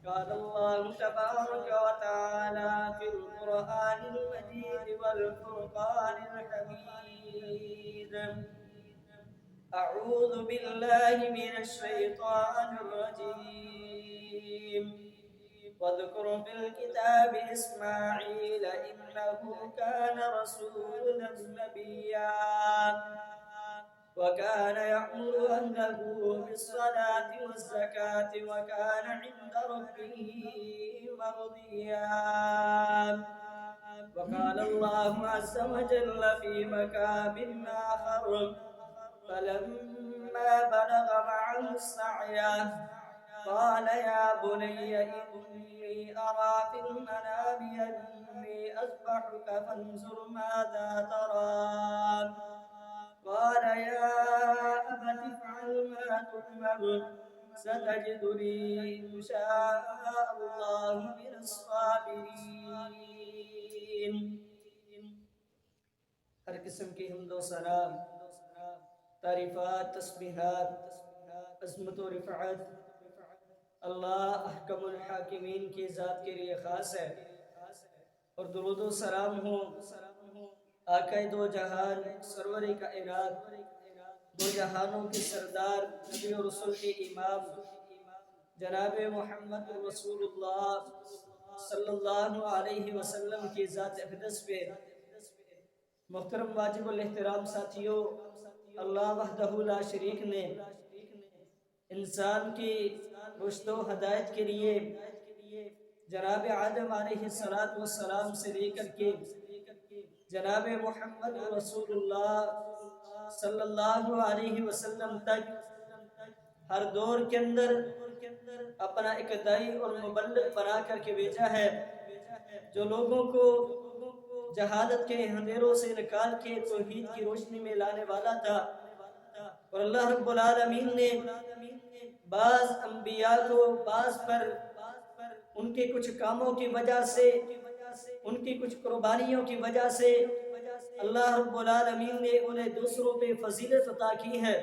قال الله تبارك وتعالى في القرآن المجيد والفرقان الحميد: أعوذ بالله من الشيطان الرجيم. واذكر في الكتاب إسماعيل إنه كان رسولا نبيا وكان يأمر أهله بالصلاة والزكاة وكان عند ربه مرضيا. وقال الله عز وجل في مكان آخر: فلما بلغ معه السعي قال يا بني إني أرى في المنام أني أذبحك فانظر ماذا ترى. قال يا أبت افعل ما تؤمر ستجدني إن شاء الله من الصابرين. ہر قسم کی حمد و ثنا، تعریفات، تسبیحات، عظمت و رفعت اللہ احکم الحاکمین کی ذات کے لیے خاص ہے، اور درود و سلام ہو آقا دو جہان، سرور کائنات، دو جہانوں کے سردار، نبی و رسول کے امام جناب محمد رسول اللہ صلی اللہ علیہ وسلم کی ذات اقدس پہ۔ محترم واجب الاحترام ساتھیوں، اللہ وحدہ لا شریک نے انسان کی رشد و ہدایت کے لیے جناب آدم علیہ السلام سے لے کر کے جناب محمد رسول اللہ صلی اللہ علیہ وسلم تک ہر دور کے اندر اپنا ایک داعی اور مبلغ بنا کر کے بھیجا ہے، جو لوگوں کو جہالت کے اندھیروں سے نکال کے توحید کی روشنی میں لانے والا تھا۔ اور اللہ رب العالمین نے بعض انبیاء کو بعض پر ان کے کچھ کاموں کی وجہ سے، ان کی کچھ قربانیوں کی وجہ سے اللہ رب العالمین نے انہیں دوسروں پہ فضیلت عطا کی ہے۔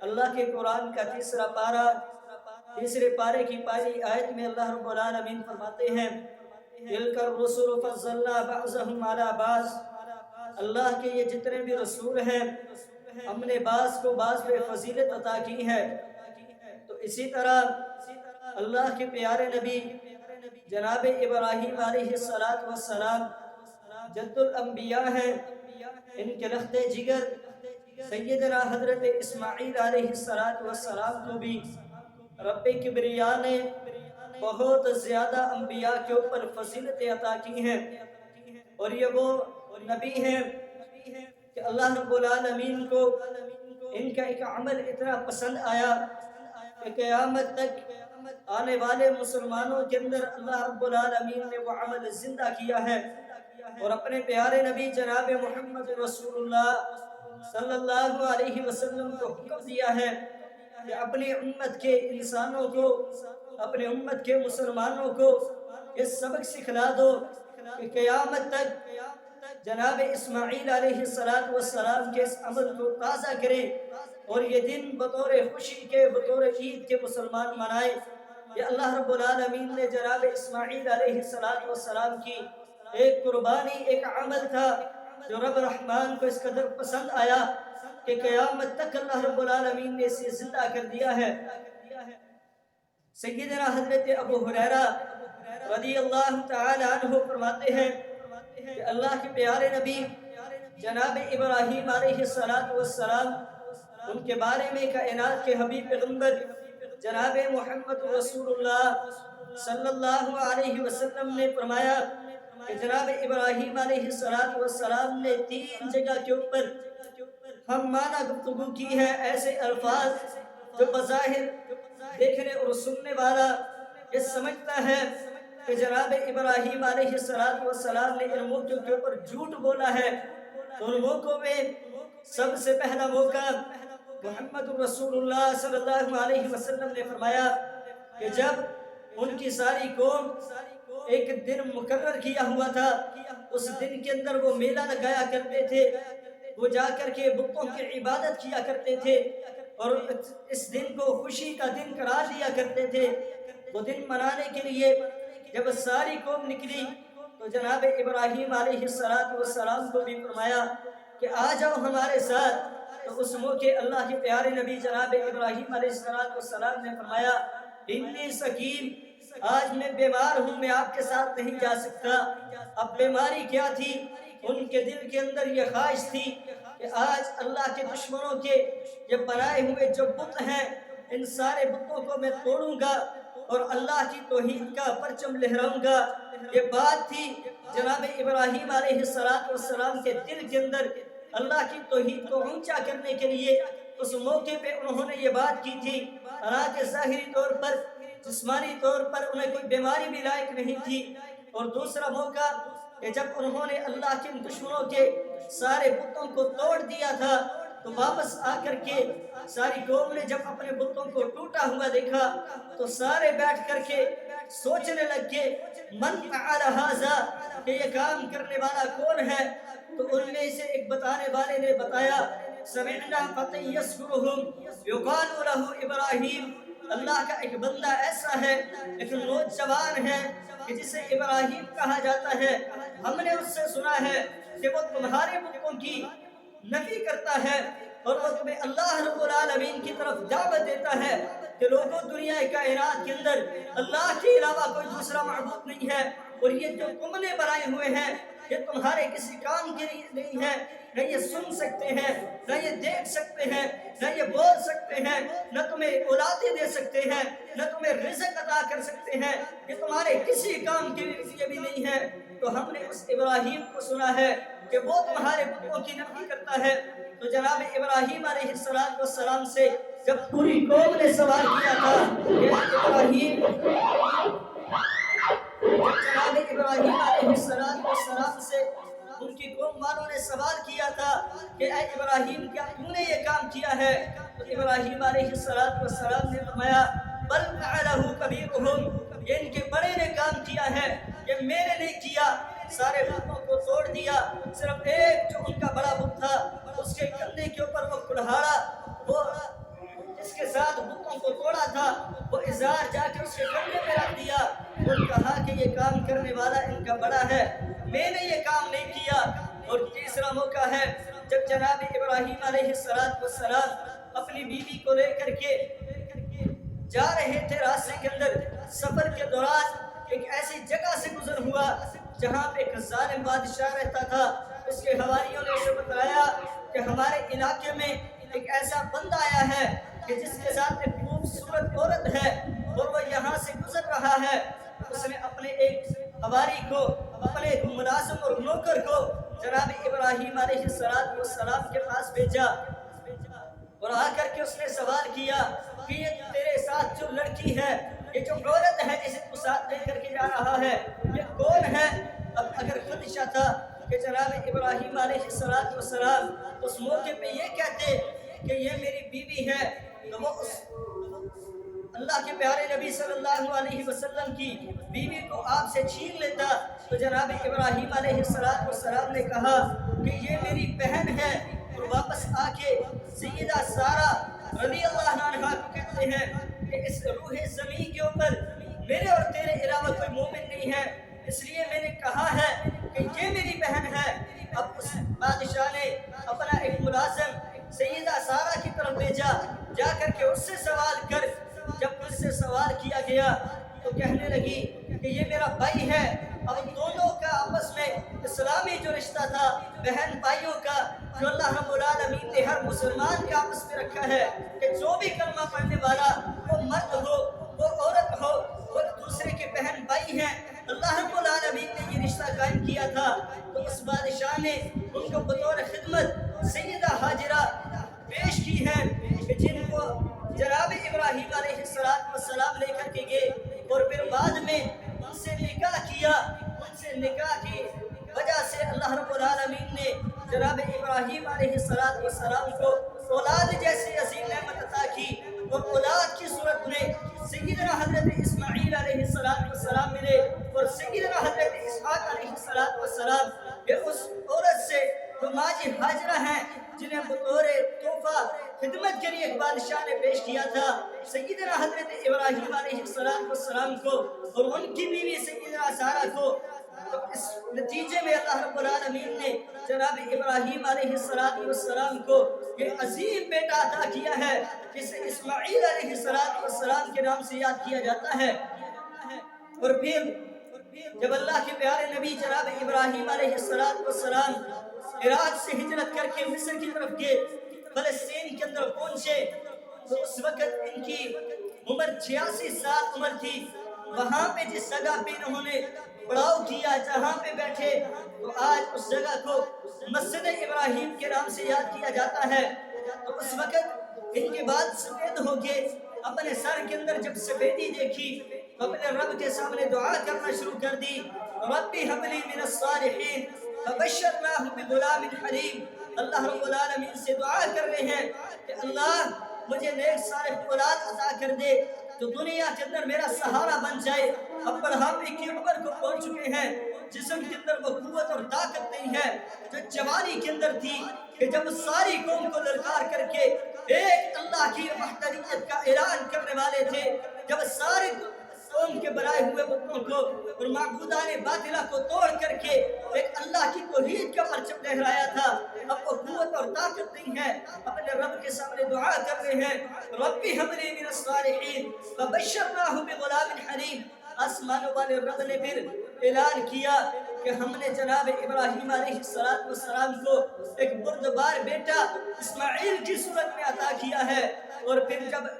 اللہ کے قرآن کا تیسرے پارے کی پہلی آیت میں اللہ رب العالمین فرماتے ہیں: تِلْكَ الرُّسُلُ فَضَّلْنَا بَعْضَهُمْ عَلَى بَعْضٍ۔ اللہ کے یہ جتنے بھی رسول ہیں ہم نے بعض کو بعض پہ فضیلت عطا کی ہے۔ تو اسی طرح اللہ کے پیارے نبی جناب ابراہیم علیہ السلام جد الانبیاء ہیں، ان کے لخت جگر سیدنا حضرت اسماعیل علیہ السلام کو بھی رب کبریا نے بہت زیادہ انبیاء کے اوپر فضیلت عطا کی ہیں، اور یہ وہ نبی ہیں کہ اللہ رب العالمین کو ان کا ایک عمل اتنا پسند آیا کہ قیامت تک آنے والے مسلمانوں کے اندر اللہ رب العالمین نے وہ عمل زندہ کیا ہے، اور اپنے پیارے نبی جناب محمد رسول اللہ صلی اللہ علیہ وسلم کو حکم دیا ہے کہ اپنی امت کے انسانوں کو، اپنے امت کے مسلمانوں کو یہ سبق سکھلا دو کہ قیامت تک جناب اسماعیل علیہ السلام کے اس عمل کو تازہ کریں، اور یہ دن بطور خوشی کے، بطور عید کے مسلمان منائے۔ یہ اللہ رب العالمین نے جناب اسماعیل علیہ السلام کی ایک قربانی، ایک عمل تھا جو رب رحمان کو اس قدر پسند آیا کہ قیامت تک اللہ رب العالمین نے اسے زندہ کر دیا ہے۔ سیدنا حضرت ابو ہریرہ رضی اللہ تعالی عنہ فرماتے ہیں کہ اللہ کے پیارے نبی جناب ابراہیم علیہ السلام، ان کے بارے میں کائنات کے حبیب پیغمبر جناب محمد رسول اللہ صلی اللہ علیہ وسلم نے فرمایا کہ جناب ابراہیم علیہ السلام نے 3 جگہ کے اوپر ہم معنی گفتگو کی ہے، ایسے الفاظ جو بظاہر دیکھنے اور سننے والا یہ سمجھتا ہے کہ جناب ابراہیم علیہ السلام نے ان موقعوں کے اوپر جھوٹ بولا ہے۔ ان موقعوں میں سب سے پہلا موقع محمد رسول اللہ صلی اللہ علیہ وسلم نے فرمایا کہ جب ان کی ساری قوم ایک دن مقرر کیا ہوا تھا، اس دن کے اندر وہ میلہ لگایا کرتے تھے، وہ جا کر کے بتوں کی عبادت کیا کرتے تھے، اور اس دن کو خوشی کا دن قرار دیا کرتے تھے۔ وہ دن منانے کے لیے جب ساری قوم نکلی تو جناب ابراہیم علیہ السلام کو بھی فرمایا کہ آ جاؤ ہمارے ساتھ۔ تو اس موقع اللہ کے پیارے نبی جناب ابراہیم علیہ السلام نے فرمایا انی سقیم، آج میں بیمار ہوں، میں آپ کے ساتھ نہیں جا سکتا۔ اب بیماری کیا تھی؟ ان کے دل کے اندر یہ خواہش تھی کہ آج اللہ کے دشمنوں کے یہ بنائے ہوئے جو بت ہیں ان سارے بتوں کو میں توڑوں گا اور اللہ کی توحید کا پرچم لہراؤں گا۔ یہ بات تھی جناب ابراہیم علیہ السلام کے دل کے اندر اللہ کی توحید کو اونچا کرنے کے لیے۔ اس موقع پہ انہوں نے یہ بات کی تھی، حالانکہ ظاہری طور پر جسمانی طور پر انہیں کوئی بیماری بھی لائق نہیں تھی۔ اور دوسرا موقع کہ جب انہوں نے اللہ کے دشمنوں کے سارے بتوں کو توڑ دیا تھا تو واپس آ کر کے ساری قوم نے جب اپنے بتوں کو ٹوٹا ہوا دیکھا تو سارے بیٹھ کر کے سوچنے لگ کے من فعل ھذا، کہ یہ کام کرنے والا کون ہے؟ تو ان میں سے ایک بتانے والے نے بتایا سمعنا فتى يذكرهم يقال له ابراہیم، اللہ کا ایک بندہ ایسا ہے، ایک نوجوان ہے کہ جسے ابراہیم کہا جاتا ہے، ہم نے اس سے سنا ہے کہ وہ تمہارے بتوں کی نفی کرتا ہے اور وہ تمہیں اللہ رب العالمین کی طرف دعوت دیتا ہے کہ لوگوں دنیا کائنات کے اندر اللہ کے علاوہ کوئی دوسرا معبود نہیں ہے، اور یہ جو تم نے بنائے ہوئے ہیں یہ تمہارے کسی کام کے لیے نہیں ہے، نہ یہ سن سکتے ہیں، نہ یہ دیکھ سکتے ہیں، نہ یہ بول سکتے ہیں، نہ تمہیں اولادیں دے سکتے ہیں، نہ تمہیں رزق عطا کر سکتے ہیں، یہ تمہارے کسی کام کے لیے بھی نہیں ہے۔ تو ہم نے اس ابراہیم کو سنا ہے کہ وہ تمہارے بتوں کی نفی کرتا ہے۔ تو جناب ابراہیم علیہ السلام سے جب پوری قوم نے سوال کیا تھا کہ ابراہیم، جناب ابراہیم علیہ السلام سے ان کی قوم والوں نے سوال کیا تھا کہ اے ابراہیم کیا تم نے یہ کام کیا ہے؟ تو ابراہیم علیہ السلام نے فرمایا بل فعلہ کبیرہم، یہ ان کے بڑے نے کام کیا ہے، یہ میں نے نہیں کیا۔ سارے بتوں کو توڑ دیا، صرف ایک جو ان کا بڑا بت تھا اس کے کندھے کے اوپر وہ کلہاڑا، وہ جس کے ساتھ بتوں کو توڑا تھا وہ ازار جا کے اس کے کندھے پہ رکھ دیا اور کہا کہ یہ کام کرنے والا ان کا بڑا ہے، میں نے یہ کام نہیں کیا۔ اور تیسرا موقع ہے جب جناب ابراہیم علیہ السلام اپنی بیوی کو لے کر کے جا رہے تھے، راستے کے اندر سفر کے دوران ایک ایسی جگہ سے گزر ہوا جہاں پہ ایک ظالم بادشاہ رہتا تھا۔ اس کے حواریوں نے اسے بتایا کہ ہمارے علاقے میں ایک ایسا بندہ آیا ہے کہ جس کے ساتھ ایک خوبصورت عورت ہے اور وہ یہاں سے گزر رہا ہے۔ اس نے اپنے ایک حواری کو، اپنے ایک ملازم اور نوکر کو جناب ابراہیم علیہ السلام کے پاس بھیجا اور آ کر کے اس نے سوال کیا کہ یہ تیرے ساتھ جو لڑکی ہے، یہ جو عورت ہے جسے تو ساتھ لے کر کے جا رہا ہے، یہ کون ہے؟ اب اگر خدشہ تھا کہ جناب ابراہیم علیہ السلام اس موقع پہ یہ کہتے کہ یہ میری بیوی ہے تو وہ اس اللہ کے پیارے نبی صلی اللہ علیہ وسلم کی بیوی کو آپ سے چھین لیتا۔ تو جناب ابراہیم علیہ السلام نے کہا کہ یہ میری بہن ہے، اور واپس آ کے سیدہ سارہ رضی اللہ عنہا کو کہتے ہیں کہ اس روح زمین کے اوپر میرے اور تیرے علاوہ کوئی مومن نہیں ہے، اس لیے میں نے کہا ہے کہ یہ میری بہن ہے۔ اب اس بادشاہ نے اپنا ایک ملازم سیدہ سارہ کی طرف بھیجا، جا کر کے اس سے سوال کر۔ جب اس سے سوال کیا گیا تو کہنے لگی کہ یہ میرا بھائی ہے۔ اب دونوں کا آپس میں اسلامی جو رشتہ تھا بہن بھائیوں کا، جو اللہ رب العالمین نے ہر مسلمان کے آپس میں رکھا ہے کہ جو بھی کلمہ پڑھنے والا، وہ مرد ہو وہ عورت ہو، وہ دوسرے کے بہن بھائی ہیں، اللہ رب العالمین نے یہ رشتہ قائم کیا تھا۔ تو اس بادشاہ نے ان کو بطور خدمت سیدہ ہاجرہ پیش کی ہے کہ جن کو جناب ابراہیم علیہ السلام لے کر کے گئے اور پھر بعد میں ان سے نکاح کیا۔ ان سے نکاح کی وجہ سے اللہ رب العالمین نے جناب ابراہیم علیہ السلام کو اولاد جیسی عظیم نعمت عطا کی، اور اولاد کی صورت میں سیدنا حضرت اسماعیل علیہ السلام ملے اور سیدنا حضرت اسحاق علیہ السلام۔ یہ اس عورت سے جو ماجی ہاجرہ ہیں جنہیں بطور تحفہ تحفہ خدمت کے لیے ایک بادشاہ نے پیش کیا تھا سیدنا حضرت ابراہیم علیہ السلام کو اور ان کی بیوی سیدنا سارہ کو. تو اس نتیجے میں اللہ رب العالمین نے جناب ابراہیم علیہ السلام کو یہ عظیم بیٹا عطا کیا ہے جسے اسماعیل علیہ السلام کے نام سے یاد کیا جاتا ہے. اور پھر جب اللہ کے پیارے نبی جناب ابراہیم علیہ السلام عراق سے ہجرت کر کے مصر کی طرف گئے، فلسطین کے اندر پہنچے، تو اس وقت ان کی عمر 86 سال عمر تھی. وہاں پہ جس جگہ پہ انہوں نے پڑاؤ کیا، جہاں پہ بیٹھے، تو آج اس جگہ کو مسجد ابراہیم کے نام سے یاد کیا جاتا ہے. تو اس وقت ان کے بعد سفید ہو گئے، اپنے سر کے اندر جب سفیدی دیکھی تو اپنے رب کے سامنے دعا کرنا شروع کر دی. ربی حب لی من الصالحین فبشرناہ بغلام حلیم. اللہ رب العالمین سے دعا کر رہے ہیں کہ اللہ مجھے نیک صالح اولاد عطا کر دے جو دنیا کے اندر میرا سہارا بن جائے. اب بڑھاپے کی عمر کو پہنچ چکے ہیں، جسم کے اندر وہ قوت اور طاقت نہیں ہے جو جوانی کے اندر تھی، کہ جب ساری قوم کو للکار کر کے ایک اللہ کی وحدانیت کا اعلان کرنے والے تھے، جب سارے قوم کے بنائے ہوئے بتوں کو اور معبودان باطلہ کو توڑ کر کے ایک اللہ کی توحید کا پرچم لہرایا تھا، اب وہ قوت اور طاقت نہیں ہے. اپنے رب کے سامنے دعا کر رہے ہیں ربی حب لی من الصالحین فبشرناہ بغلام حلیم. آسمانوں والے رب نے پھر اعلان کیا کہ ہم نے جناب ابراہیم علیہ السلام کو ایک بردبار بیٹا اسماعیل کی صورت میں عطا کیا ہے. اور پھر جب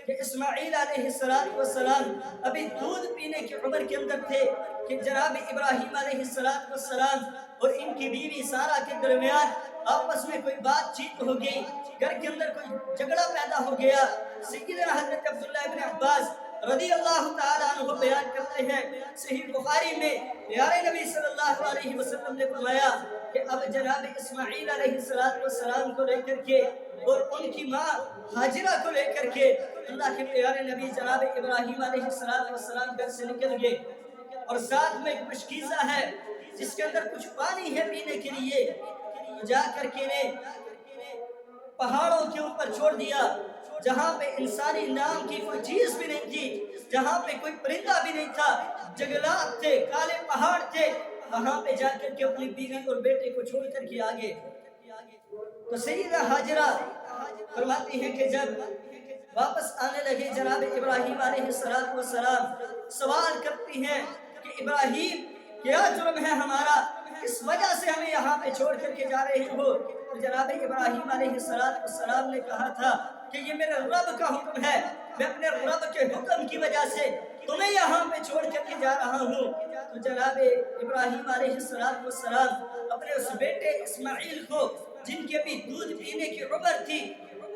کہ اسماعیل علیہ السلام ابھی دودھ پینے کی عمر کے اندر تھے کہ جناب ابراہیم علیہ السلام اور ان کی بیوی سارہ کے درمیان آپس میں کوئی بات چیت ہو گئی، گھر کے اندر کوئی جھگڑا پیدا ہو گیا. سیدنا حضرت عبداللہ ابن عباس رضی اللہ تعالیٰ عنہ بیان کرتے ہیں صحیح بخاری میں پیارے نبی صلی اللہ علیہ وسلم نے فرمایا کہ اب جناب اسماعیل علیہ السلام کو لے کر کے اور ان کی ماں حاجرہ کو لے کر کے اللہ کے پیارے نبی جناب ابراہیم علیہ السلام گھر سے نکل گئے، اور ساتھ میں ایک مشکیزہ ہے جس کے اندر کچھ پانی ہے پینے کے لیے. جا کر کے نے پہاڑوں کے اوپر چھوڑ دیا جہاں پہ انسانی نام کی کوئی چیز بھی نہیں تھی، جہاں پہ کوئی پرندہ بھی نہیں تھا، جنگلات تھے، کالے پہاڑ تھے. وہاں پہ جا کر کے اپنی بیوی اور بیٹے کو چھوڑ کر کے آگے. تو سیدہ حاجرہ فرماتی ہیں کہ جب واپس آنے لگے جناب ابراہیم علیہ السلام سوال کرتی ہیں کہ ابراہیم کیا جرم ہے ہمارا، اس وجہ سے ہمیں یہاں پہ چھوڑ کر کے جا رہے ہو. تو جناب ابراہیم علیہ السلام نے کہا تھا کہ یہ میرے رب کا حکم ہے، میں اپنے رب کے حکم کی وجہ سے تمہیں یہاں پہ چھوڑ کر کے جا رہا ہوں. تو جناب ابراہیم علیہ السلام اپنے اس بیٹے اسماعیل کو جن کے بھی دودھ پینے کی عمر تھی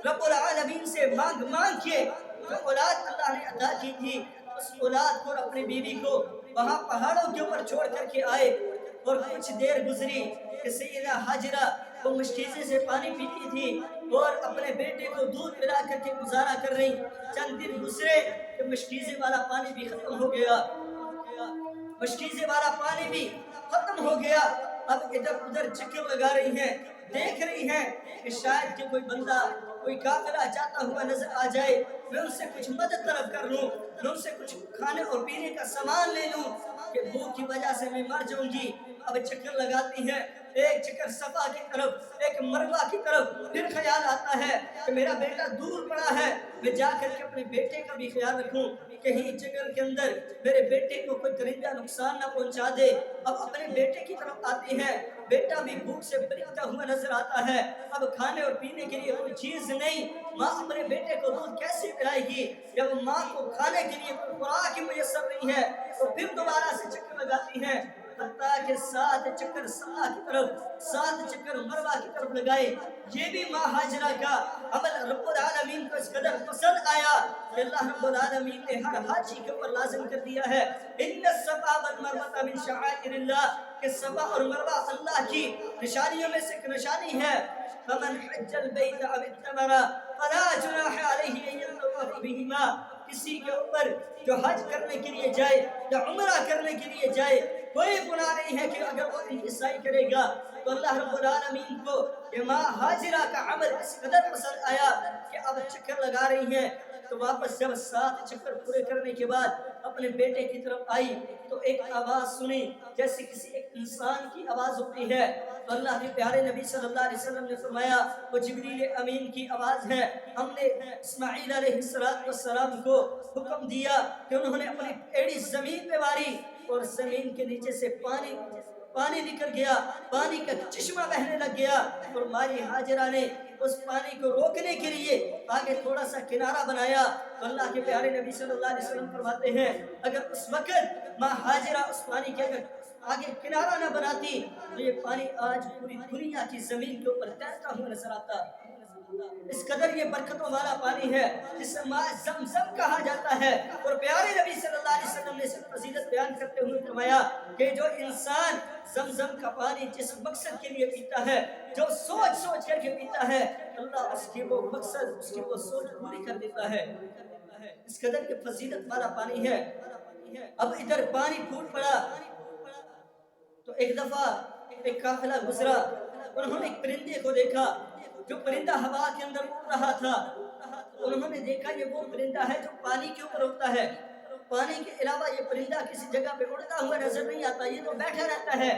رب العالمین سے مانگ کے جو اولاد اللہ نے عطا کی تھی، اس اولاد کو اور اپنی بیوی کو وہاں پہاڑوں کے اوپر چھوڑ کر کے آئے. اور کچھ دیر گزری کہ سیدہ حاجرہ وہ مشکیزے سے پانی پیتی تھی اور اپنے بیٹے کو دودھ پلا کر کے گزارا کر رہی. چند دن گزرے کہ مشکیزے والا پانی بھی ختم ہو گیا، مشکیزے والا پانی بھی ختم ہو گیا. اب ادھر ادھر چکر لگا رہی ہیں، دیکھ رہی ہیں کہ شاید کہ کوئی بندہ کوئی قافلہ جاتا ہوا نظر آ جائے، میں ان سے کچھ مدد طلب کر لوں، میں ان سے کچھ کھانے اور پینے کا سامان لے لوں کہ بھوک کی وجہ سے میں مر جاؤں گی. اب چکر لگاتی ہیں، ایک چکر صفا کی طرف، ایک مروہ کی طرف. پھر خیال آتا ہے کہ میرا بیٹا دور پڑا ہے، میں جا کر کے اپنے بیٹے کا بھی خیال رکھوں، کہیں چکر کے اندر میرے بیٹے کو کوئی درندہ نقصان نہ پہنچا دے. اب اپنے بیٹے کی طرف آتی ہیں، بیٹا بھی بھوک سے بھٹکتا ہوا نظر آتا ہے. اب کھانے اور پینے کے لیے کوئی چیز نہیں، ماں اپنے بیٹے کو دودھ کیسے پلائے گی جب ماں کو کھانے کے لیے کوئی خوراک ہی میسر نہیں ہے. تو پھر دوبارہ سے چکر لگاتی ہیں، حتیٰ کہ 7 چکر صفا کی طرف، 7 چکر مروہ کی طرف لگائے. یہ بھی ماں حاجرہ کا عمل رب العالمین کو اس قدر پسند آیا کہ اللہ رب العالمین نے ہر حاجی کے اوپر لازم کر دیا ہے ان الصفا والمروہ من شعائر اللہ، کہ صفا اور مروہ اللہ کی نشانیوں میں سے ایک نشانی ہے. فمن حج البیت او اعتمر فلا جناح علیہ ان یطوف بہما. کسی کے اوپر جو حج کرنے کے لیے جائے یا عمرہ کرنے کے لیے جائے کوئی گناہ نہیں ہے کہ اگر وہ عیسائی کرے گا تو اللہ رب العالمین کو یہ ماں حاجرہ کا عمل اس قدر پسند آیا کہ اب چکر لگا رہی ہیں تو واپس جب 7 چکر پورے کرنے کے بعد اپنے بیٹے کی طرف آئی تو ایک آواز سنی جیسے کسی ایک انسان کی آواز ہوتی ہے تو اللہ کے پیارے نبی صلی اللہ علیہ وسلم نے فرمایا وہ جبریل امین کی آواز ہے ہم نے اسماعیل علیہ السلام کو حکم دیا کہ انہوں نے اپنی ایڑی زمین پہ ماری اور زمین کے نیچے سے پانی نکل گیا پانی کا چشمہ بہنے لگ گیا اور ماری حاجرہ نے اس پانی کو روکنے کے لیے آگے تھوڑا سا کنارہ بنایا تو اللہ کے پیارے نبی صلی اللہ علیہ وسلم فرماتے ہیں اگر اس وقت ماں حاجرہ اس پانی کے آگے کنارہ نہ بناتی تو یہ پانی آج پوری دنیا کی زمین کے اوپر تیرتا ہوا نظر آتا اس قدر یہ برکتوں والا پانی ہے جسے ماء زمزم کہا جاتا ہے اور پیارے نبی صلی اللہ علیہ وسلم نے اس فضیلت بیان کرتے ہوئے فرمایا کہ جو انسان زمزم کا پانی جس مقصد کے لیے پیتا ہے جو سوچ کر کے پیتا ہے اللہ اس کی وہ مقصد اس کی وہ سوچ پوری کر دیتا ہے اس قدر کی فضیلت والا پانی ہے اب ادھر پانی پھوٹ پڑا تو ایک دفعہ ایک قافلہ گزرا انہوں نے ایک پرندے کو دیکھا جو پرندہ ہوا کے اندر اڑ رہا تھا انہوں نے دیکھا یہ وہ پرندہ ہے جو پانی کے اوپر اڑتا ہے پانی کے علاوہ یہ پرندہ کسی جگہ پہ اڑتا ہوا نظر نہیں آتا یہ تو بیٹھا رہتا ہے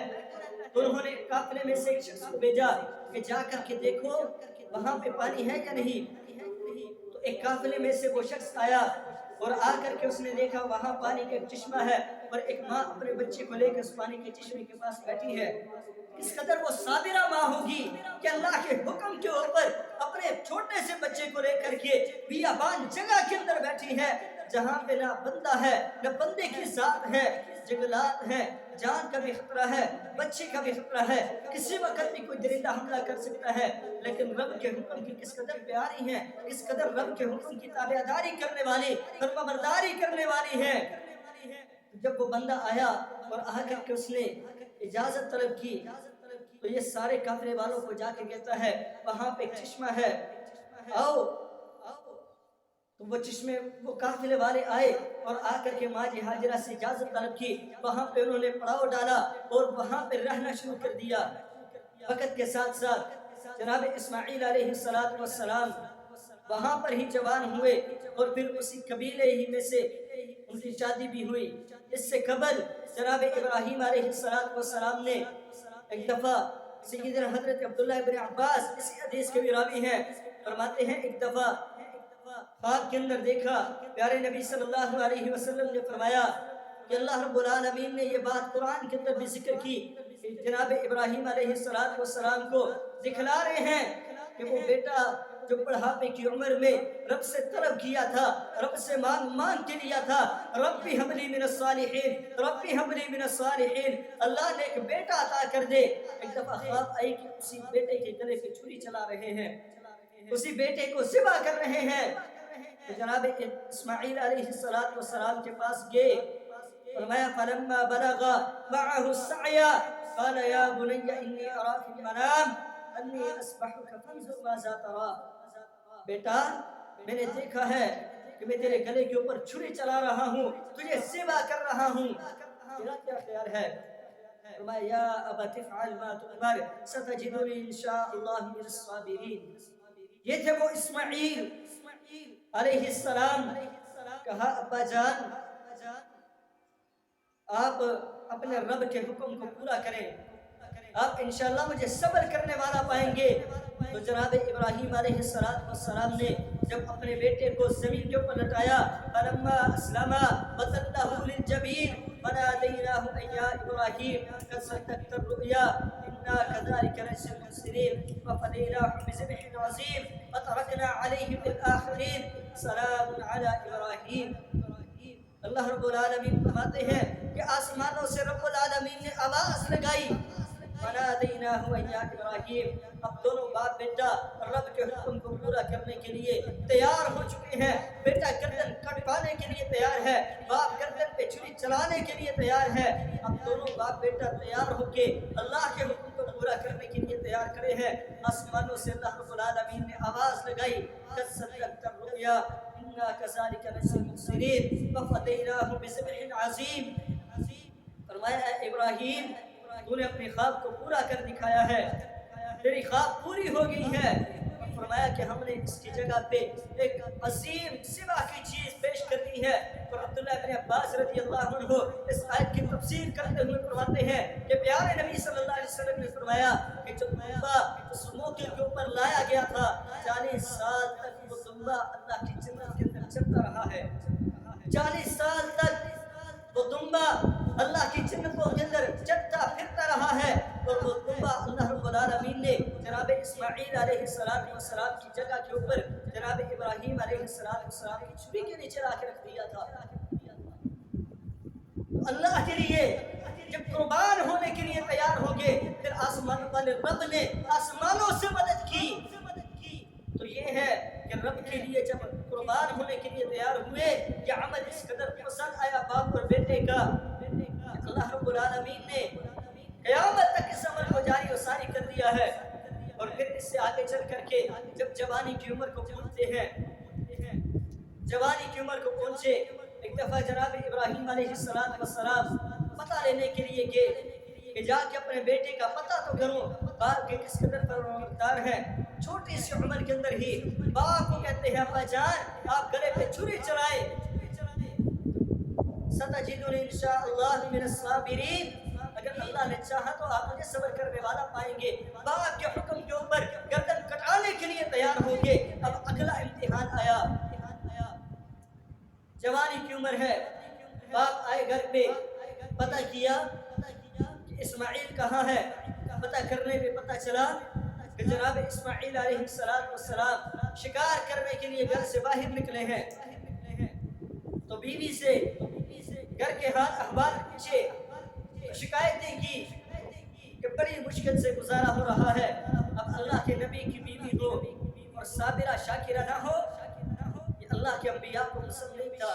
تو انہوں نے قافلے میں سے ایک شخص کو بھیجا کہ جا کر کے دیکھو وہاں پہ پانی ہے یا نہیں تو ایک قافلے میں سے وہ شخص آیا اور آ کر کے اس نے دیکھا وہاں پانی کا ایک چشمہ ہے اور ایک ماں اپنے بچے کو لے کر اس پانی کے چشمے کے پاس بیٹھی ہے اس قدر وہ صابرہ ماں ہوگی کہ اللہ کے حکم کے اوپر اپنے چھوٹے سے بچے کو لے کر کے بیابان جگہ کے اندر بیٹھی ہے جہاں پہ نہ بندہ ہے نہ بندے کی ذات ہے جنگلات ہیں جان کا بھی خطرہ ہے بچے کا بھی خطرہ ہے کسی وقت بھی کوئی درندہ حملہ کر سکتا ہے لیکن رب کے حکم کی کس قدر پیاری ہیں کس قدر رب کے حکم کی تابعداری کرنے والی فرمانبرداری کرنے والی ہے جب وہ بندہ آیا اور آ کر کے اس نے اجازت طلب کی تو یہ سارے قافلے والوں کو جا کے کہتا ہے وہاں پہ ایک چشمہ ہے آؤ تو وہ چشمے وہ قافلے والے آئے اور آ کر کے ماں حاجرہ سے اجازت طلب کی وہاں پہ انہوں نے پڑاؤ ڈالا اور وہاں پہ رہنا شروع کر دیا وقت کے ساتھ ساتھ جناب اسماعیل علیہ السلام وہاں پر ہی جوان ہوئے اور پھر اسی قبیلے ہی میں سے ان کی شادی بھی ہوئی اس سے قبل جناب ابراہیم علیہ السلام نے ایک دفعہ سیدنا حضرت عبداللہ ابن عباس اسی حدیث کے بھی راوی ہیں فرماتے ہیں ایک دفعہ خواب کے اندر دیکھا پیارے نبی صلی اللہ علیہ وسلم نے فرمایا کہ اللہ رب العالمین نے یہ بات قرآن کے اندر بھی ذکر کی کہ جناب ابراہیم علیہ السلام کو دکھلا رہے ہیں کہ وہ بیٹا جو بڑھاپے کی عمر میں رب سے طلب کیا تھا رب سے مانگ کے لیا تھا ربی حبلی من الصالحین ربی حبلی من الصالحین اللہ نے ایک بیٹا عطا کر دے ایک دفعہ خواب آئی کہ اسی بیٹے کے گلے پہ چھری چلا رہے ہیں اسی بیٹے کو ذبح کر رہے ہیں تو جناب اسماعیل علیہ السلام کے پاس گئے فرمایا فلما بلغ معه السعي قال يا بني اني ارى في المنام اني اذبحك فانظر ماذا ترى بیٹا میں نے دیکھا ہے کہ میں تیرے گلے کے اوپر چھری چلا رہا ہوں تجھے ذبح کر رہا ہوں تیرا کیا خیال ہے فرمایا یا ابت افعل ما تؤمر ستجدني ان شاء الله من الصابرين یہ تھے وہ اسماعیل علیہ السلام کہا ابا جان آپ اپنے رب کے حکم کو پورا کریں آپ انشاءاللہ مجھے صبر کرنے والا پائیں گے تو جناب ابراہیم علیہ السلام نے جب اپنے بیٹے کو زمین کے اوپر لٹایا فلما اسلم وتله للجبین وناديناه أن يا إبراهيم قد صدقت الرؤيا إنا كذلك نجزي المحسنين وفديناه بذبح عظيم وتركنا عليه في الآخرين سلام على إبراهيم اللہ رب العالمین فرماتے ہیں کہ آسمانوں سے رب العالمین نے آواز لگائی فناديناه أن يا إبراهيم اب دونوں باپ بیٹا رب کے حکم کو پورا کرنے کے لیے تیار ہو چکے ہیں بیٹا گردن کٹوانے کے لیے تیار ہے باپ گردن پہ چھری چلانے کے لیے تیار ہے اب دونوں باپ بیٹا تیار ہو کے اللہ کے حکم کو پورا کرنے کے لیے تیار کھڑے ہیں آسمانوں سے اللہ رب العالمین نے آواز لگائی قد صدقت الرؤيا إنا كذلك نجزي المحسنين وفديناه بذبح عظيم فرمایا اے ابراہیم تو نے اپنے خواب کو پورا کر دکھایا ہے، تیری خواب پوری ہو گئی ہے۔ اور فرمایا کہ ہم نے اس کی جگہ پہ ایک عظیم سوا کی چیز پیش کر دی ہے۔ اور عبداللہ بن عباس رضی اللہ عنہ اس آیت کی تفسیر کرتے ہوئے فرماتے ہیں کہ پیارے نبی صلی اللہ علیہ وسلم نے فرمایا کہ جو دمبا اس موقع کے اوپر لایا گیا تھا 40 سال تک وہ دمبا اللہ کی جنت کے اندر چلتا رہا ہے۔ 40 سال تک وہ دمبا اللہ کی جنتوں کے اندر چلتا پھرتا رہا ہے، اور وہ دمبا اللہ رب العالمین نے جناب اسماعیل علیہ السلام کی جگہ کے اوپر جناب ابراہیم علیہ السلام کی چھری کے نیچے لا کے رکھ دیا تھا۔ اللہ کے لیے جب قربان ہونے کے لیے تیار ہو گئے، پھر آسمان والے رب نے آسمانوں سے مدد کی۔ تو یہ ہے کہ رب کے لیے جب قربان ہونے کے لیے تیار ہوئے، یہ عمل اس قدر پسند آیا باپ اور بیٹے کا، اللہ رب العالمین نے قیامت تک اس عمل کو جاری و ساری کر دیا ہے۔ اور پھر اس سے آگے چل کر کے جب جوانی کی عمر کو پہنچتے ہیں، جوانی کی عمر کو پہنچے، ایک دفعہ جناب ابراہیم علیہ السلام پتہ لینے کے لیے گئے کہ جا کے اپنے بیٹے کا پتہ تو کرو، باپ کے کس قدر فرمانبردار ہیں۔ چھوٹی سی عمر کے اندر ہی باپ کو کہتے ہیں ابا جان آپ گلے پہ چھری چلائیں، ستجدنی انشاءاللہ من الصابرین، اگر اللہ نے چاہا تو آپ مجھے صبر کرنے والا پائیں گے۔ باپ کے حکم کے اوپر گردن کٹانے کے لیے تیار ہو گئے۔ اب اگلا امتحان آیا، جوانی کی عمر ہے، باپ آئے گھر پہ، پتہ کیا کہ اسماعیل کہاں ہے۔ پتہ کرنے پہ پتہ چلا کہ جناب اسماعیل علیہ السلام شکار کرنے کے لیے گھر سے باہر نکلے ہیں۔ تو بیوی سے گھر کے حال احوال پوچھے، شکایتیں کی کہ بڑی مشکل سے گزارا ہو رہا ہے۔ اب اللہ کے نبی کی بیوی ہو اور صابرہ شاکرہ نہ ہو، یہ اللہ کے انبیاء کو پسند نہیں تھا۔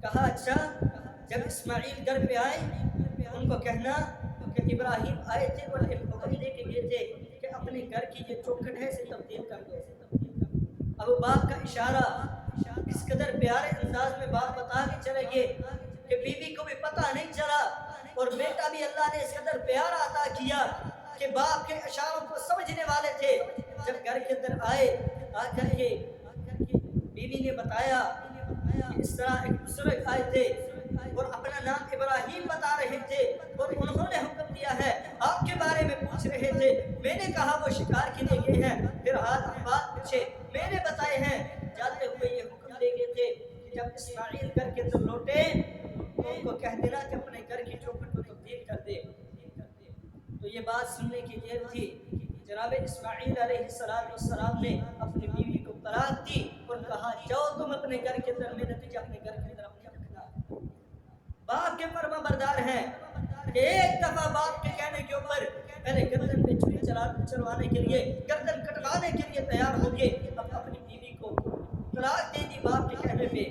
کہا اچھا جب اسماعیل گھر پہ آئے ان کو کہنا کہ ابراہیم آئے تھے اور ایک حکم دے کے گئے تھے کہ اپنے گھر کی یہ چوکھٹ ہے اسے تبدیل کر دو۔ اب باپ کا اشارہ اس قدر پیارے انداز میں باپ بتا کے چلے گئے کہ بیوی کو بھی پتہ نہیں چلا، اور بیٹا بھی اللہ نے اس قدر پیار عطا کیا کہ باپ کے اشاروں کو سمجھنے والے تھے۔ جب گھر کے اندر آئے، آ کر کے بیوی نے بتایا کہ اس طرح ایک بزرگ آئے تھے اور اپنا نام ابراہیم بتا رہے تھے، اور انہوں نے حکم دیا ہے آپ کے بارے میں پوچھ رہے تھے۔ میں نے کہا وہ شکار کے لیے گئے ہیں، پھر حال احوال پوچھے، میں نے بتائے ہیں۔ جاتے ہوئے یہ حکم دے گئے تھے کہ جب اسماعیل گھر کے اندر لوٹے تو ان کو کہہ دینا کہ اپنے گھر کی چوکھٹ کو تبدیل کر دے۔ تو یہ بات سننے کی دیر تھی، جناب اسماعیل علیہ السلام نے اپنی بیوی کو طلاق دی اور کہا جاؤ تم اپنے گھر کے اندر، میں نتیجہ اپنے گھر کے اندر اپنے رکھنا۔ باپ کے فرما بردار ہیں کہ ایک دفعہ باپ کے کہنے کے اوپر پہلے گردن پہ چھری چلوانے کے لیے، گردن کٹوانے کے لیے تیار ہو گئے، اب اپنی بیوی کو طلاق دے دی باپ کے کہنے پہ۔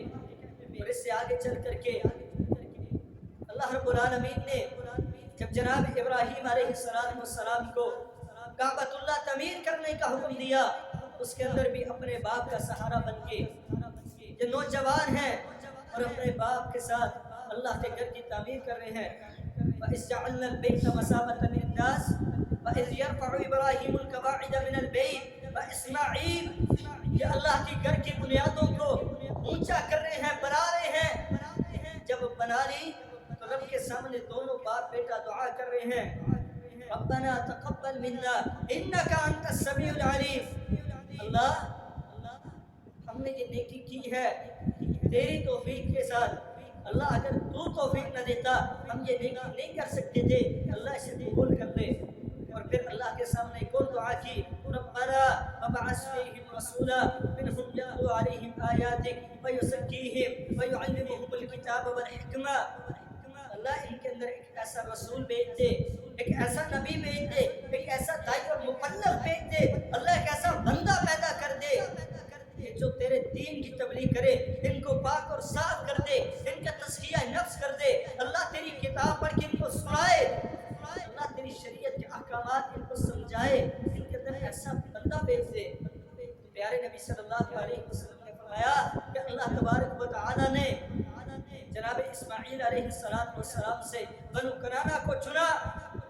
اور اس سے آگے چل کر کے اللہ رب العالمین نے جب جناب ابراہیم علیہ السلام کو کعبۃ اللہ تعمیر کرنے کا حکم دیا، اس کے اندر بھی اپنے باپ کا سہارا بن کے یہ نوجوان ہیں اور اپنے باپ کے ساتھ اللہ کے گھر کی تعمیر کر رہے ہیں۔ وَإِذْ جَعَلْنَا الْبَيْتَ مَثَابَةً لِلنَّاسِ وَإِذْ يَرْفَعُ إِبْرَاهِيمُ الْقَوَاعِدَ مِنَ الْبَيْتِ وَإِسْمَاعِيلُ، یہ اللہ کی گھر کی بنیادوں کو اونچا کر رہے ہیں، بنا رہے ہیں۔ جب بنا لی تو رب کے سامنے دونوں باپ بیٹا دعا کر رہے ہیں، ربنا تقبل منا انک انت السمیع العلیم۔ اللہ ہم نے یہ نیکی کی ہے تیری توفیق کے ساتھ، اللہ اگر تو توفیق نہ دیتا ہم یہ نیکی نہیں کر سکتے تھے، اللہ اسے قبول کر لے۔ اور پھر اللہ کے سامنے ایک اور دعا کی، ربنا وابعث فیہم رسولا منہم یتلو علیہم آیاتک ویزکیہم ویعلمہم الکتاب والحکمہ۔ اللہ ان کے اندر ایک ایسا رسول بھیج دے، ایک ایسا نبی بھیج دے، ایک ایسا داعی اور مبلغ بھیج دے، اللہ ایک ایسا بندہ پیدا کر دے جو تیرے دین کی تبلیغ کرے، ان کو پاک اور صاف کر دے، ان کا تزکیہ نفس کر دے، اللہ تیری کتاب پڑھ کے ان کو سنائے، اللہ تیری شریعت کے احکامات ان کو سمجھائے، ان کے اندر ایسا بندہ بھیج دے۔ پیارے نبی صلی اللہ علیہ وسلم نے فرمایا کہ اللہ تبارک و تعالی نے جناب اسماعیل علیہ السلام سے بنو کنانہ کو چنا،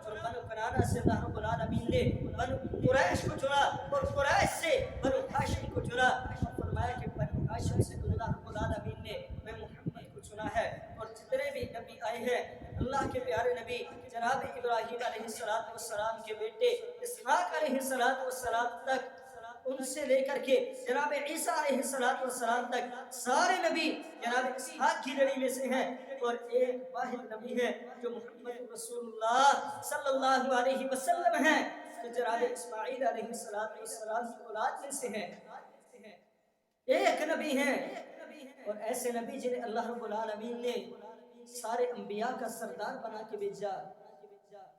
اور بنو کنانہ سے اللہ رب العالمین نے بنو قریش کو چنا، اور قریش سے بنو ہاشم کو چنا۔ فرمایا کہ بنو ہاشم سے اللہ رب العالمین نے میں محمد کو چنا ہے، اور جتنے بھی نبی آئے ہیں اللہ کے پیارے نبی جناب ابراہیم علیہ السلام کے بیٹے اسحاق علیہ السلام تک، ان سے لے کر کے جناب عیسیٰ علیہ السلام تک سارے نبی جناب اسحاق کی لڑی میں سے ہیں، اور ایک واحد نبی ہے جو محمد رسول اللہ صلی اللہ علیہ وسلم ہیں، جو جناب اسماعیل علیہ السلام کی اولاد میں سے ہیں۔ ایک نبی ہیں، اور ایسے نبی جنہیں اللہ رب العالمین نے سارے انبیاء کا سردار بنا کے بھیجا۔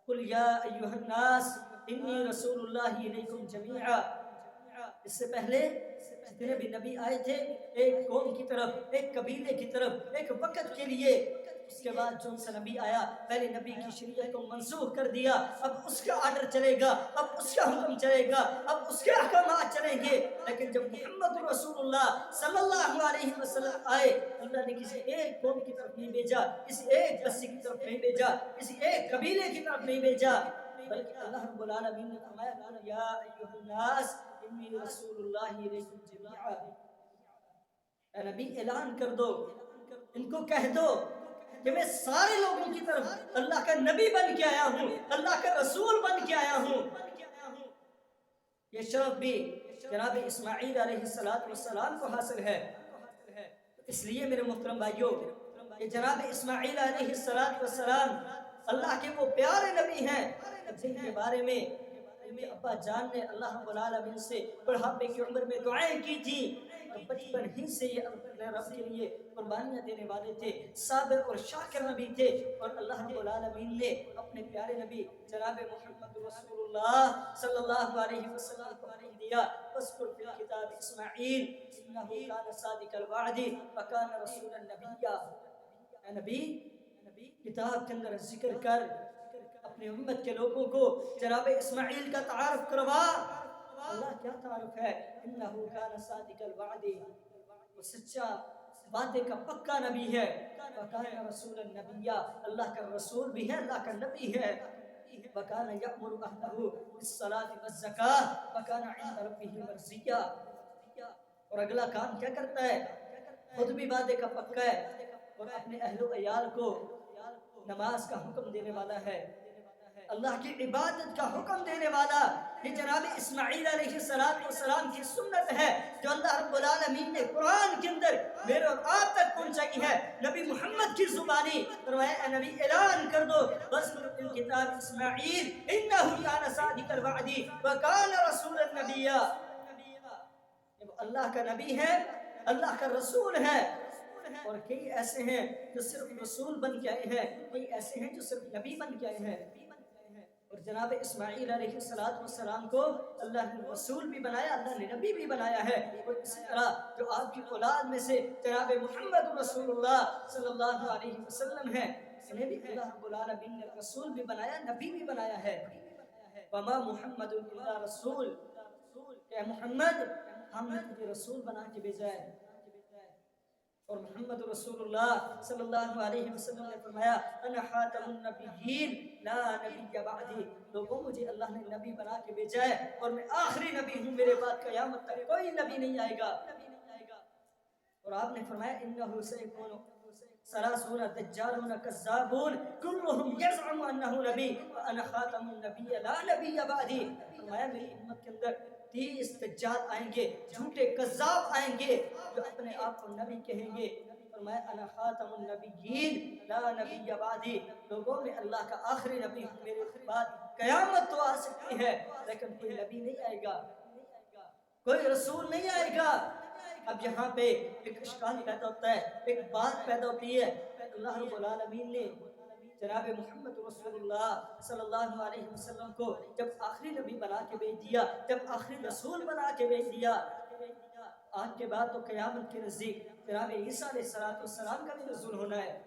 قل یا ایھا الناس انی رسول اللہ الیکم جمیعا۔ اس سے پہلے جتنے بھی نبی آئے تھے ایک قوم کی طرف، ایک قبیلے کی طرف، ایک وقت کے لیے۔ اس کے بعد جو سا نبی آیا پہلے نبی کی شریعت کو منسوخ کر دیا، اب اس کا آرڈر چلے گا، اب اس کا حکم چلے گا، اب اس کے احکامات چلیں گے۔ لیکن جب محمد رسول اللہ صلی اللہ علیہ وسلم آئے، اللہ نے کسی ایک قوم کی طرف نہیں بھیجا، کسی ایک بستی کی طرف نہیں بھیجا، کسی ایک قبیلے کی طرف نہیں بھیجا، بلکہ اللہ رب العالمین نے فرمایا یا ایھا الناس انی رسول اللہ الیکم جمیعا۔ اے نبی اعلان کر دو، ان کو کہہ دو کہ میں سارے لوگوں کی طرف اللہ کا نبی بن کے آیا ہوں، اللہ کا رسول بن کے آیا ہوں۔ یہ شرف بھی جناب اسماعیل علیہ السلام کو حاصل ہے۔ اس لیے میرے محترم بھائیوں، یہ جناب اسماعیل علیہ السلام اللہ کے وہ پیارے نبی ہیں جن کے بارے میں ان کے ابا جان نے اللہ رب العالمین سے بڑھاپے کی عمر میں دعائیں کی تھی، اور بچپن ہی سے یہ اپنے رب کے لیے قربانیاں دینے والے تھے، صابر اور شاکر نبی تھے، اور اللہ رب العالمین نے اپنے پیارے نبی جناب محمد رسول اللہ صلی اللہ علیہ وسلم کو حکم دیا وَاذْكُرْ فِي الْكِتَابِ إِسْمَاعِيلَ إِنَّهُ كَانَ صَادِقَ الْوَعْدِ وَكَانَ رَسُولًا نَبِيًّا۔ اے نبی کتاب کے اندر ذکر کر، اپنے امت کے لوگوں کو جناب اسماعیل کا تعارف کروا۔ اللہ کیا تعارف ہے؟ انہو کان صادق الوعد، وہ سچا وعدے کا پکا نبی ہے، وکان رسول النبی، اللہ کا رسول بھی ہے، اللہ کا نبی ہے، وکان یأمر اہلہ بالصلاۃ والزکاۃ وکان عند ربہ مرضیہ۔ اور اگلا کام کیا کرتا ہے؟ خود بھی وعدے کا پکا ہے، اور اپنے اہل و عیال کو نماز کا حکم دینے والا ہے، اللہ کی عبادت کا حکم دینے والا۔ یہ جناب اسماعیل علیہ السلام کی سنت ہے جو اللہ رب العالمین نے قرآن کے اندر میرے اور آپ تک پہنچائی ہے، نبی محمد کی زبانی۔ فرمایا اے نبی اعلان کر دو وَاذْكُرْ فِي الْكِتَابِ إِسْمَاعِيلَ إِنَّهُ كَانَ صَادِقَ الْوَعْدِ وَكَانَ رَسُولًا نَبِيًّا۔ اللہ کا نبی ہے، اللہ کا رسول ہے، اور کئی ایسے ہیں جو صرف رسول بن کے آئے ہیں، کئی ایسے ہیں جو صرف نبی بن کے آئے ہیں۔ اور جناب اسماعیل علیہ السلام کو اللہ نے رسول بھی بنایا، اللہ نے نبی بھی بنایا ہے، اور اسی طرح جو آپ کی اولاد میں سے جناب محمد رسول اللہ صلی اللہ علیہ وسلم ہیں، انہیں بھی اللہ رب العالمین نے رسول بھی بنایا، نبی بھی بنایا ہے۔ وما محمد الا رسول، کہ محمد ہم نے تجھے رسول بنا کے بھیجا ہے۔ اور محمد رسول اللہ صلی اللہ علیہ وسلم نے فرمایا انا خاتم النبیین لا نبی بعدی، لوگوں مجھے اللہ نے نبی بنا کے بھیجا ہے اور میں آخری نبی ہوں، میرے بعد قیامت تک کوئی نبی نہیں آئے گا۔ اور آپ نے فرمایا انہ سیکون ثلاثون دجالون کذابون کلہم یزعم انہ نبی وانا خاتم النبی لا نبی بعدی۔ فرمایا میری امت کے اندر 30 دجال آئیں گے، جھوٹے کذاب آئیں گے جو اپنے آپ کو نبی کہیں گے۔ فرمایا انا خاتم النبیین لا نبی بعدی، لوگوں میں اللہ کا آخری نبی ہوں، میرے بعد قیامت تو آ سکتی ہے لیکن کوئی نبی نہیں آئے گا، کوئی رسول نہیں آئے گا۔ اب یہاں پہ ایک اشکال پیدا ہوتا ہے، ایک بات پیدا ہوتی ہے، اللہ رب العالمین نے جناب محمد رسول اللہ صلی اللہ علیہ وسلم کو جب آخری نبی بنا کے بھیج دیا، جب آخری رسول بنا کے بھیج دیا، آج کے بعد تو قیامت کے نزدیک جناب عیسیٰ علیہ السلام کا بھی نزول ہونا ہے۔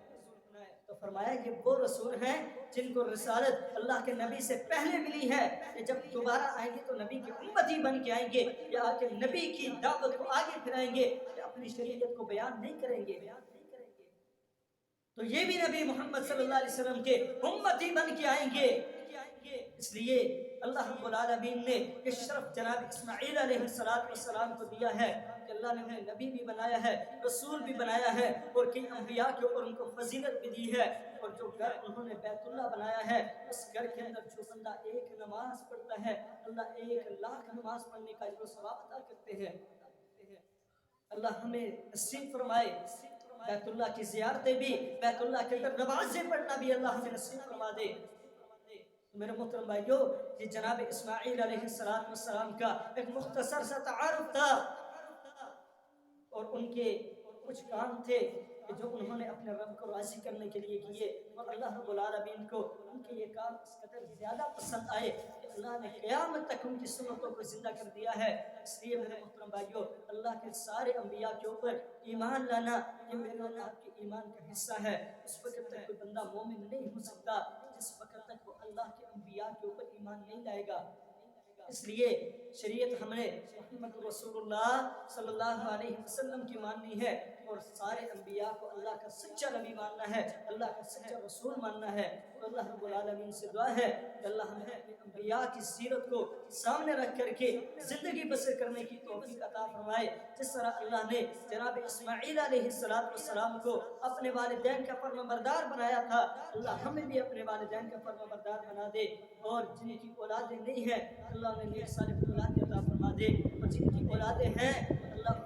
تو فرمایا یہ وہ رسول ہیں جن کو رسالت اللہ کے نبی سے پہلے ملی ہے، کہ جب دوبارہ آئیں گے تو نبی کے امتی بن کے آئیں گے، یا آ کے نبی کی دعوت کو آگے پھیلائیں گے، یا اپنی شریعت کو بیان نہیں کریں گے۔ تو یہ بھی نبی محمد صلی اللہ علیہ وسلم کے امتی بن کے آئیں گے۔ اس لیے اللہ رب العالمین نے یہ شرف جناب اسماعیل علیہ السلام کو دیا ہے کہ اللہ نے انہیں نبی بھی بنایا ہے، رسول بھی بنایا ہے، اور کئی انبیاء کے اوپر ان کو فضیلت بھی دی ہے۔ اور جو گھر انہوں نے بیت اللہ بنایا ہے، اس گھر کے اندر جو بندہ ایک نماز پڑھتا ہے، اللہ 1,00,000 نماز پڑھنے کا اجر و ثواب عطا کرتے ہیں۔ اللہ ہمیں نصیب فرمائے بیت اللہ کی زیارتیں بھی، بیت اللہ کے اندر نمازیں پڑھنا بھی اللہ ہمیں نصیب فرما دے۔ میرے محترم بھائیو، یہ جناب اسماعیل علیہ السلام کا ایک مختصر سا تعارف تھا، اور ان کے کچھ کام تھے کہ جو انہوں نے اپنے رب کو راضی کرنے کے لیے کیے، اور اللہ رب العالمین کو ان کے یہ کام اس قدر زیادہ پسند آئے کہ اللہ نے قیامت تک ان کی سنتوں کو زندہ کر دیا ہے۔ اس لیے میرے محترم بھائیو، اللہ کے سارے انبیاء کے اوپر ایمان لانا یہ میرے اور آپ کے ایمان کا حصہ ہے۔ اس وقت تک کوئی بندہ مومن نہیں ہو سکتا جس وقت تک وہ اللہ کے انبیاء کے اوپر ایمان نہیں لائے گا۔ اس لیے شریعت ہم نے محمد رسول اللہ صلی اللہ علیہ وسلم کی ماننی ہے، اور سارے انبیاء کو اللہ کا سچا نبی ماننا ہے، اللہ کا سچا رسول ماننا ہے۔ اور اللہ رب العالمین سے دعا ہے کہ اللہ ہمیں اپنے انبیاء کی سیرت کو سامنے رکھ کر کے زندگی بسر کرنے کی توفیق عطا فرمائے۔ جس طرح اللہ نے جناب اسماعیل علیہ السلام کو اپنے والدین کا فرمانبردار بنایا تھا، اللہ ہمیں بھی اپنے والدین کا فرمانبردار بنا دے، اور جن کی اولادیں نہیں ہیں اللہ انہیں نیک صالح اولاد عطا فرما دے، اور جن کی اولادیں ہیں اللہ